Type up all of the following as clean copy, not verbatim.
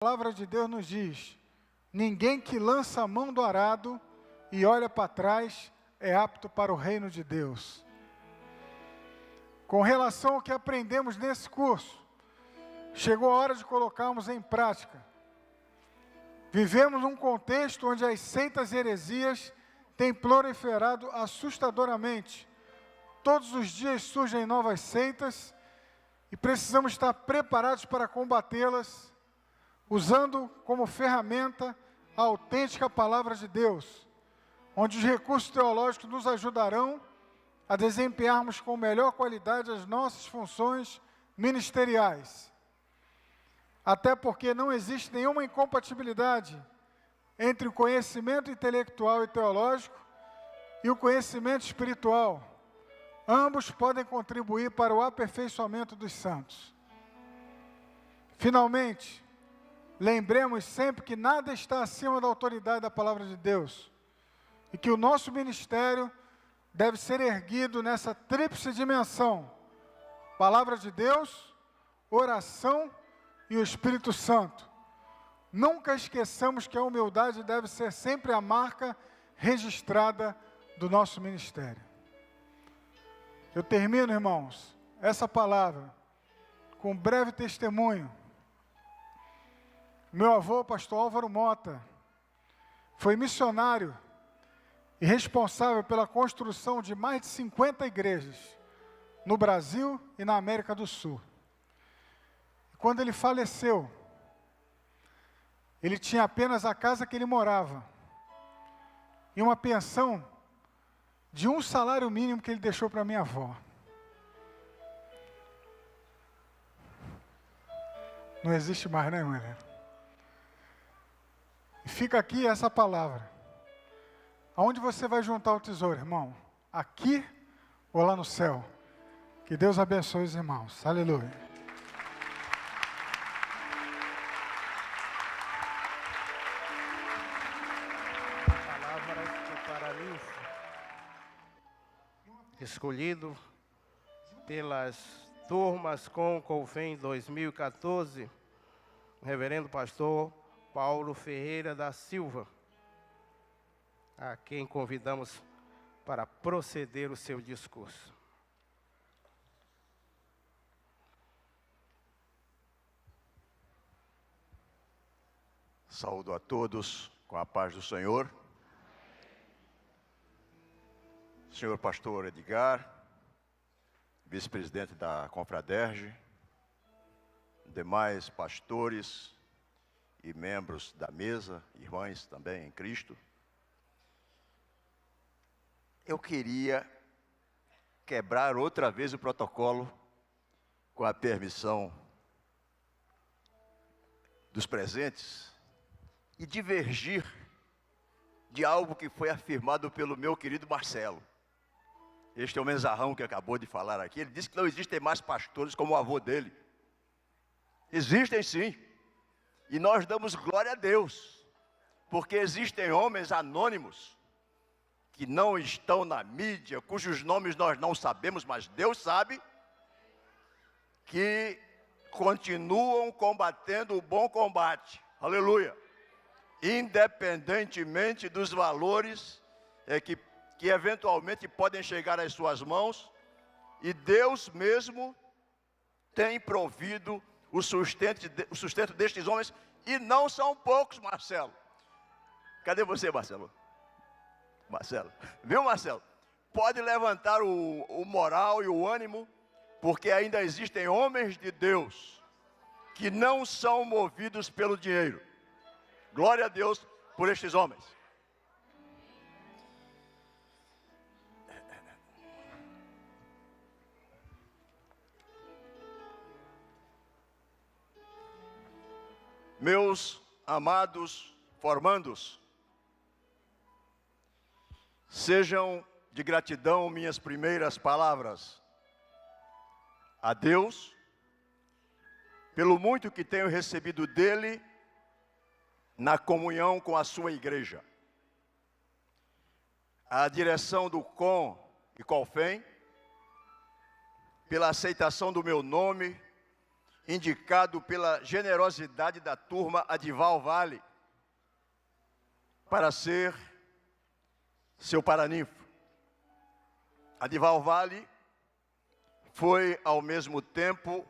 A palavra de Deus nos diz: ninguém que lança a mão do arado e olha para trás é apto para o reino de Deus. Com relação ao que aprendemos nesse curso, chegou a hora de colocarmos em prática. Vivemos num contexto onde as seitas e heresias têm proliferado assustadoramente. Todos os dias surgem novas seitas e precisamos estar preparados para combatê-las, usando como ferramenta a autêntica palavra de Deus, onde os recursos teológicos nos ajudarão a desempenharmos com melhor qualidade as nossas funções ministeriais. Até porque não existe nenhuma incompatibilidade entre o conhecimento intelectual e teológico e o conhecimento espiritual. Ambos podem contribuir para o aperfeiçoamento dos santos. Finalmente, lembremos sempre que nada está acima da autoridade da palavra de Deus e que o nosso ministério deve ser erguido nessa tríplice dimensão: palavra de Deus, oração e o Espírito Santo. Nunca esqueçamos que a humildade deve ser sempre a marca registrada do nosso ministério. Eu termino, irmãos, essa palavra com um breve testemunho. Meu avô, pastor Álvaro Mota, foi missionário e responsável pela construção de mais de 50 igrejas no Brasil e na América do Sul. Quando ele faleceu, ele tinha apenas a casa que ele morava e uma pensão de um salário mínimo que ele deixou para minha avó. Não existe mais, né, irmã? E fica aqui essa palavra. Aonde você vai juntar o tesouro, irmão? Aqui ou lá no céu? Que Deus abençoe os irmãos. Aleluia. Escolhido pelas turmas com Confem 2014, o reverendo pastor Paulo Ferreira da Silva, a quem convidamos para proceder o seu discurso. Saúdo a todos com a paz do Senhor. Senhor pastor Edgar, vice-presidente da Confraderge, demais pastores e membros da mesa, irmãs também em Cristo. Eu queria quebrar outra vez o protocolo, com a permissão dos presentes, e divergir de algo que foi afirmado pelo meu querido Marcelo. Este é o menzarrão que acabou de falar aqui. Ele disse que não existem mais pastores como o avô dele. Existem sim. E nós damos glória a Deus, porque existem homens anônimos que não estão na mídia, cujos nomes nós não sabemos, mas Deus sabe, que continuam combatendo o bom combate. Aleluia. Independentemente dos valores que eventualmente podem chegar às suas mãos, e Deus mesmo tem provido o sustento destes homens, e não são poucos, Marcelo. Cadê você, Marcelo? Marcelo, viu, Marcelo? Pode levantar o moral e o ânimo, porque ainda existem homens de Deus que não são movidos pelo dinheiro. Glória a Deus por estes homens. Meus amados formandos, sejam de gratidão minhas primeiras palavras a Deus, pelo muito que tenho recebido dele na comunhão com a sua igreja. A direção do CON e CONFEM, pela aceitação do meu nome indicado pela generosidade da turma Adival Vale para ser seu paraninfo. Adival Vale foi, ao mesmo tempo,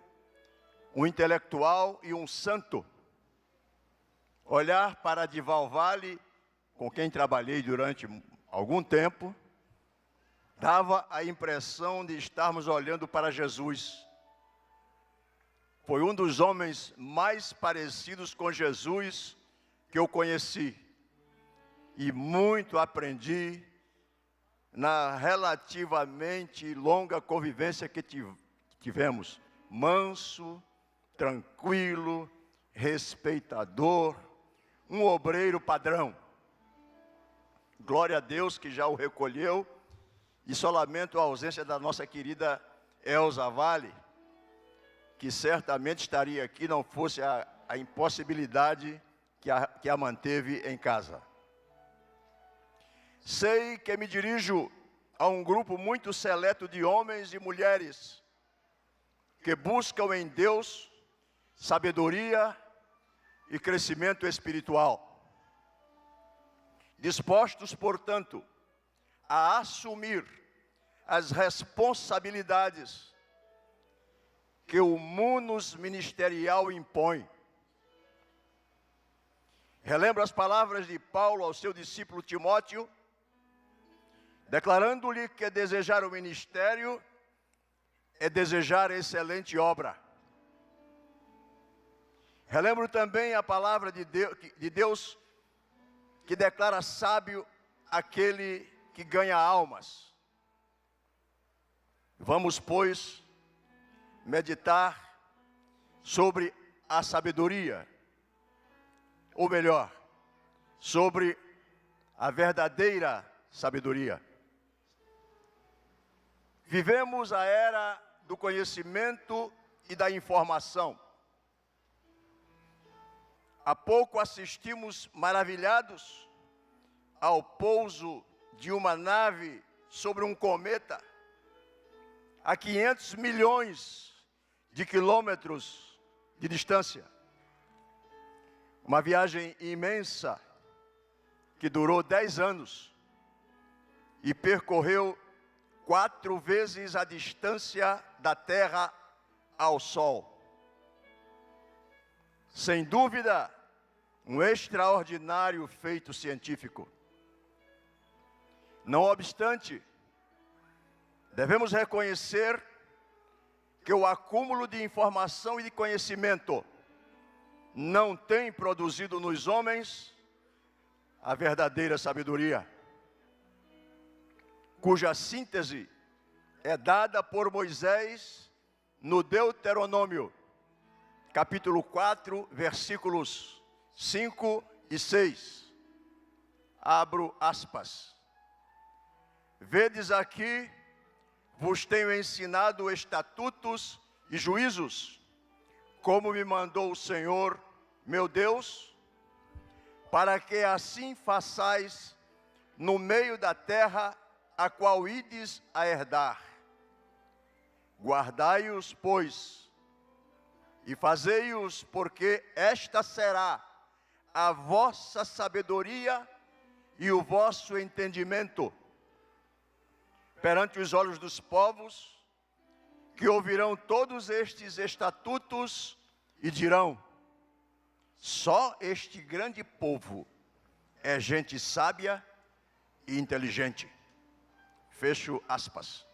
um intelectual e um santo. Olhar para Adival Vale, com quem trabalhei durante algum tempo, dava a impressão de estarmos olhando para Jesus. Foi um dos homens mais parecidos com Jesus que eu conheci. E muito aprendi na relativamente longa convivência que tivemos. Manso, tranquilo, respeitador, um obreiro padrão. Glória a Deus que já o recolheu, e só lamento a ausência da nossa querida Elza Vale, que certamente estaria aqui, não fosse a impossibilidade que a manteve em casa. Sei que me dirijo a um grupo muito seleto de homens e mulheres que buscam em Deus sabedoria e crescimento espiritual. Dispostos, portanto, a assumir as responsabilidades que o munus ministerial impõe. Relembro as palavras de Paulo ao seu discípulo Timóteo, declarando-lhe que desejar o ministério é desejar excelente obra. Relembro também a palavra de Deus que declara sábio aquele que ganha almas. Vamos, pois, meditar sobre a sabedoria, ou melhor, sobre a verdadeira sabedoria. Vivemos a era do conhecimento e da informação. Há pouco assistimos maravilhados ao pouso de uma nave sobre um cometa a 500 milhões de quilômetros de distância. Uma viagem imensa que durou 10 anos e percorreu 4 vezes a distância da Terra ao Sol. Sem dúvida, um extraordinário feito científico. Não obstante, devemos reconhecer que o acúmulo de informação e de conhecimento não tem produzido nos homens a verdadeira sabedoria, cuja síntese é dada por Moisés no Deuteronômio, capítulo 4, versículos 5 e 6. Abro aspas. Vedes aqui, vos tenho ensinado estatutos e juízos, como me mandou o Senhor, meu Deus, para que assim façais no meio da terra a qual ides a herdar. Guardai-os, pois, e fazei-os, porque esta será a vossa sabedoria e o vosso entendimento perante os olhos dos povos, que ouvirão todos estes estatutos e dirão: só este grande povo é gente sábia e inteligente. Fecho aspas.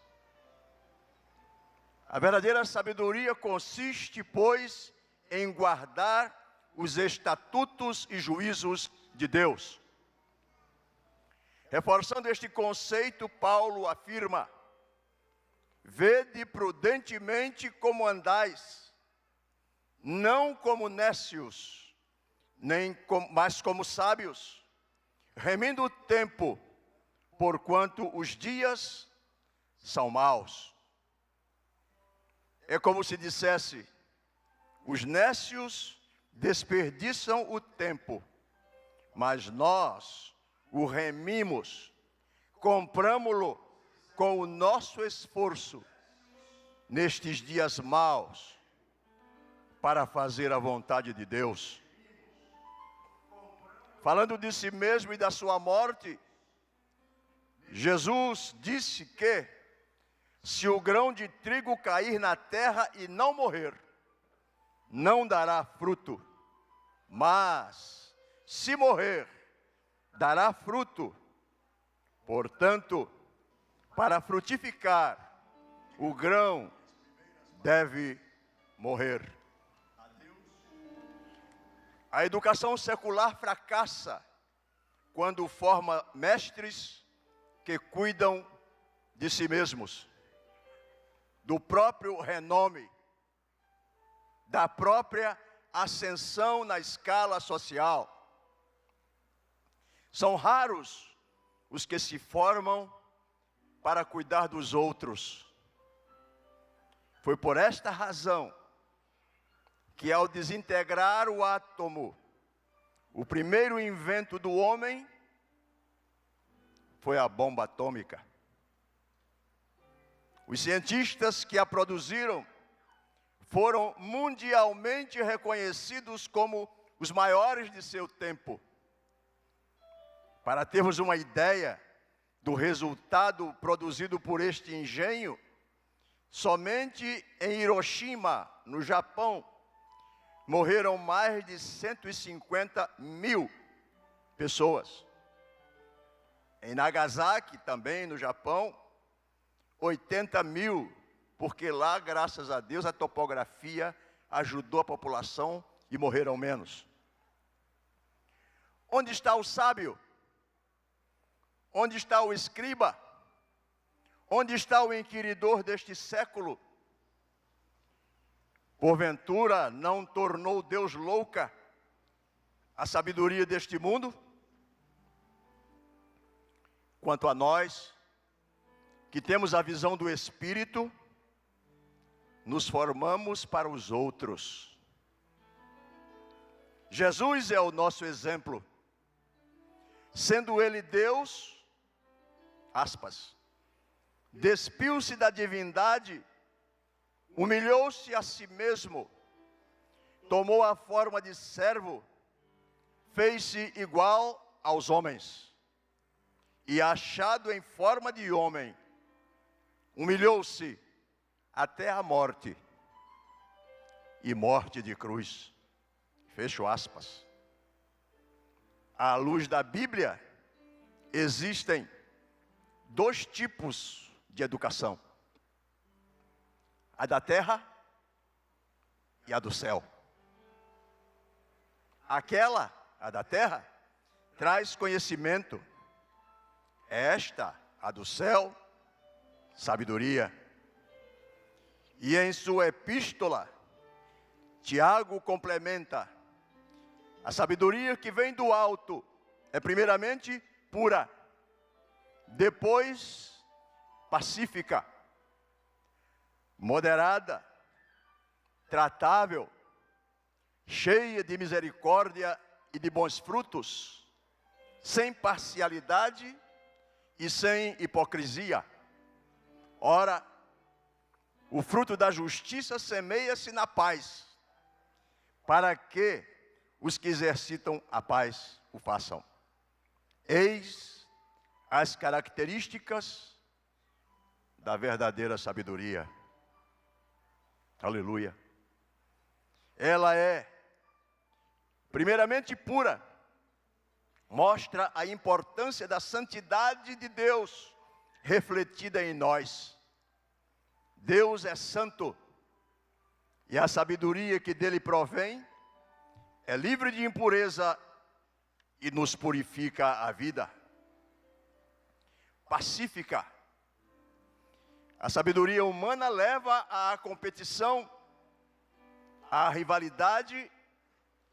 A verdadeira sabedoria consiste, pois, em guardar os estatutos e juízos de Deus. Reforçando este conceito, Paulo afirma: vede prudentemente como andais, não como nécios, mas como sábios, remindo o tempo, porquanto os dias são maus. É como se dissesse: os nécios desperdiçam o tempo, mas nós o remimos, compramo-lo com o nosso esforço nestes dias maus, para fazer a vontade de Deus. Falando de si mesmo e da sua morte, Jesus disse que se o grão de trigo cair na terra e não morrer, não dará fruto, mas se morrer, dará fruto. Portanto, para frutificar, o grão deve morrer. A educação secular fracassa quando forma mestres que cuidam de si mesmos, do próprio renome, da própria ascensão na escala social. São raros os que se formam para cuidar dos outros. Foi por esta razão que, ao desintegrar o átomo, o primeiro invento do homem foi a bomba atômica. Os cientistas que a produziram foram mundialmente reconhecidos como os maiores de seu tempo. Para termos uma ideia do resultado produzido por este engenho, somente em Hiroshima, no Japão, morreram mais de 150 mil pessoas. Em Nagasaki, também no Japão, 80 mil, porque lá, graças a Deus, a topografia ajudou a população e morreram menos. Onde está o sábio? Onde está o escriba? Onde está o inquiridor deste século? Porventura não tornou Deus louca a sabedoria deste mundo? Quanto a nós, que temos a visão do Espírito, nos formamos para os outros. Jesus é o nosso exemplo. Sendo Ele Deus, aspas, despiu-se da divindade, humilhou-se a si mesmo, tomou a forma de servo, fez-se igual aos homens, e achado em forma de homem, humilhou-se até a morte, e morte de cruz. Fecho aspas. À luz da Bíblia, existem dois tipos de educação: a da terra e a do céu. Aquela, a da terra, traz conhecimento. Esta, a do céu, sabedoria. E em sua epístola, Tiago complementa: a sabedoria que vem do alto é primeiramente pura, depois pacífica, moderada, tratável, cheia de misericórdia e de bons frutos, sem parcialidade e sem hipocrisia. Ora, o fruto da justiça semeia-se na paz, para que os que exercitam a paz o façam. Eis as características da verdadeira sabedoria. Aleluia. Ela é, primeiramente, pura. Mostra a importância da santidade de Deus refletida em nós. Deus é santo, e a sabedoria que dele provém é livre de impureza e nos purifica a vida. Pacífica. A sabedoria humana leva à competição, à rivalidade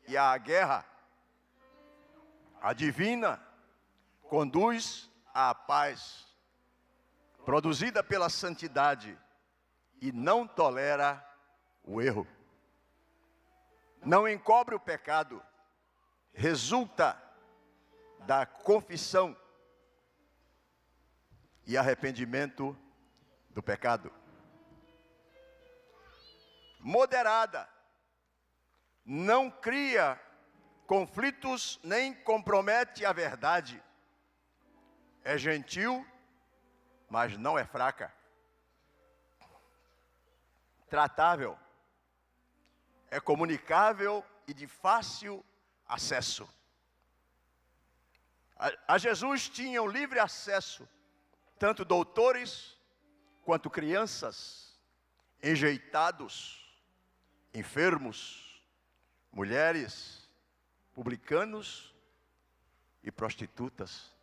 e à guerra. A divina conduz à paz, produzida pela santidade, e não tolera o erro. Não encobre o pecado, resulta da confissão e arrependimento do pecado. Moderada, não cria conflitos nem compromete a verdade. É gentil, mas não é fraca. Tratável. É comunicável e de fácil acesso. A Jesus tinham livre acesso tanto doutores quanto crianças, enjeitados, enfermos, mulheres, publicanos e prostitutas.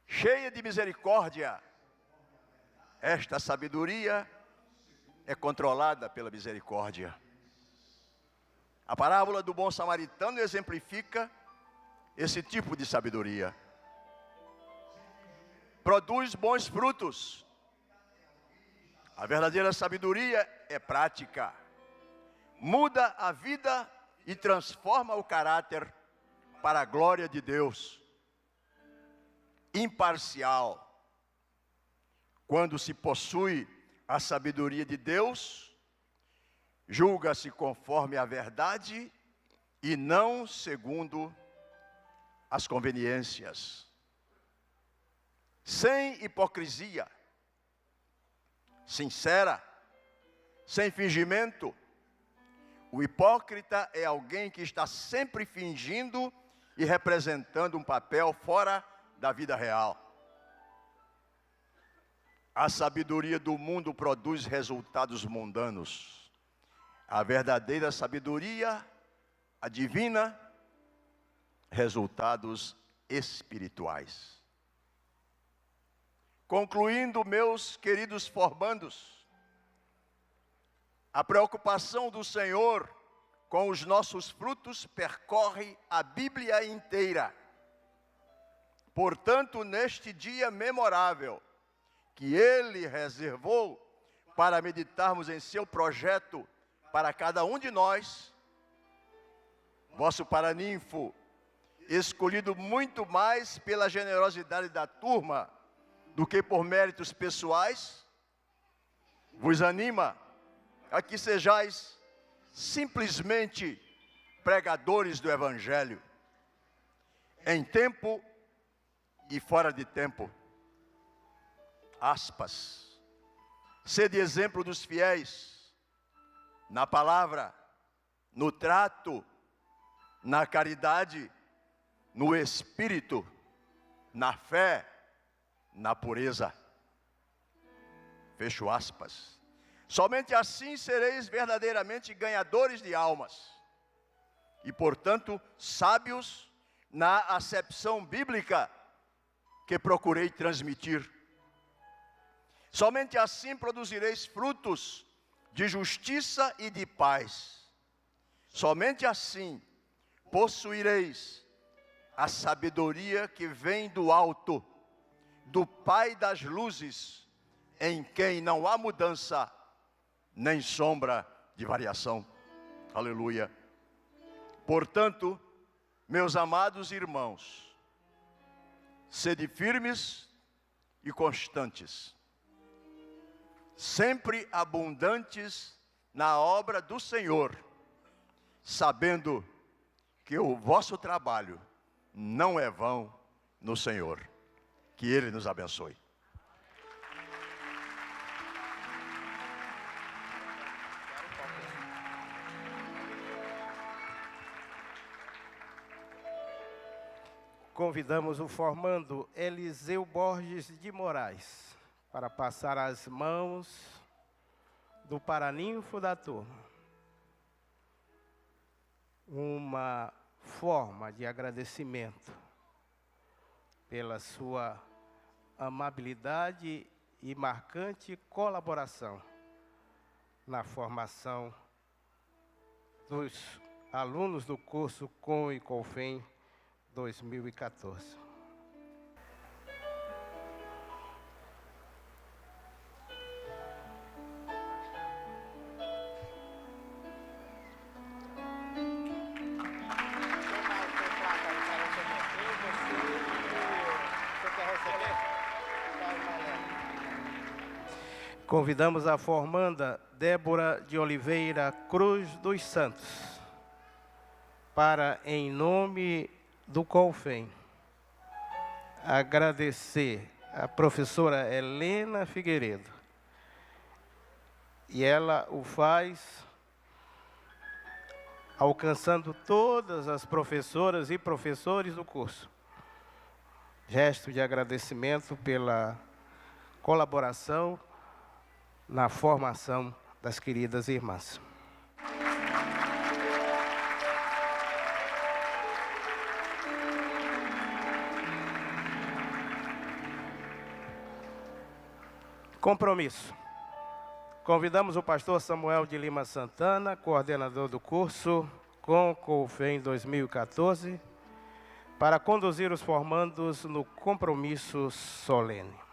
Cheia de misericórdia, esta sabedoria é controlada pela misericórdia. A parábola do bom samaritano exemplifica esse tipo de sabedoria. Produz bons frutos. A verdadeira sabedoria é prática. Muda a vida e transforma o caráter para a glória de Deus. Imparcial. Quando se possui a sabedoria de Deus, julga-se conforme a verdade e não segundo as conveniências. Sem hipocrisia, sincera, sem fingimento. O hipócrita é alguém que está sempre fingindo e representando um papel fora da vida real. A sabedoria do mundo produz resultados mundanos. A verdadeira sabedoria, a divina, resultados espirituais. Concluindo, meus queridos formandos, a preocupação do Senhor com os nossos frutos percorre a Bíblia inteira. Portanto, neste dia memorável, que Ele reservou para meditarmos em seu projeto para cada um de nós, vosso paraninfo, escolhido muito mais pela generosidade da turma do que por méritos pessoais, vos anima a que sejais simplesmente pregadores do Evangelho, em tempo e fora de tempo. Aspas. Sede exemplo dos fiéis, na palavra, no trato, na caridade, no espírito, na fé, na pureza. Fecho aspas. Somente assim sereis verdadeiramente ganhadores de almas e, portanto, sábios na acepção bíblica que procurei transmitir. Somente assim produzireis frutos de justiça e de paz. Somente assim possuireis a sabedoria que vem do alto, do Pai das luzes, em quem não há mudança, nem sombra de variação. Aleluia. Portanto, meus amados irmãos, sede firmes e constantes, sempre abundantes na obra do Senhor, sabendo que o vosso trabalho não é vão no Senhor. Que Ele nos abençoe. Convidamos o formando Eliseu Borges de Moraes para passar as mãos do paraninfo da turma. Uma forma de agradecimento pela sua amabilidade e marcante colaboração na formação dos alunos do curso Com e Colfem 2014. Convidamos a formanda Débora de Oliveira Cruz dos Santos, para, em nome do CONFEM, agradecer a professora Helena Figueiredo. E ela o faz alcançando todas as professoras e professores do curso. Gesto de agradecimento pela colaboração na formação das queridas irmãs. Compromisso. Convidamos o pastor Samuel de Lima Santana, coordenador do curso com CONFEM 2014, para conduzir os formandos no compromisso solene.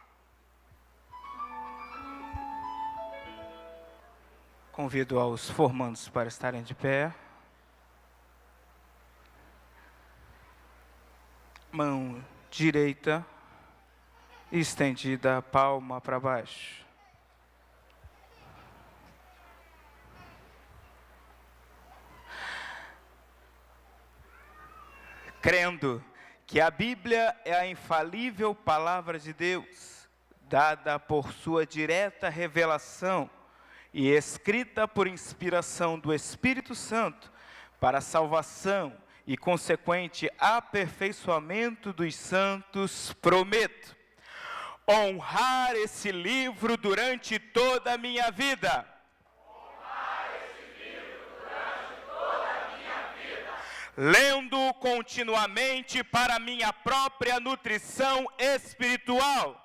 Convido aos formandos para estarem de pé. Mão direita estendida, palma para baixo. Crendo que a Bíblia é a infalível palavra de Deus, dada por sua direta revelação e escrita por inspiração do Espírito Santo para a salvação e consequente aperfeiçoamento dos santos, prometo honrar esse livro durante toda a minha vida. Lendo continuamente para minha própria nutrição espiritual.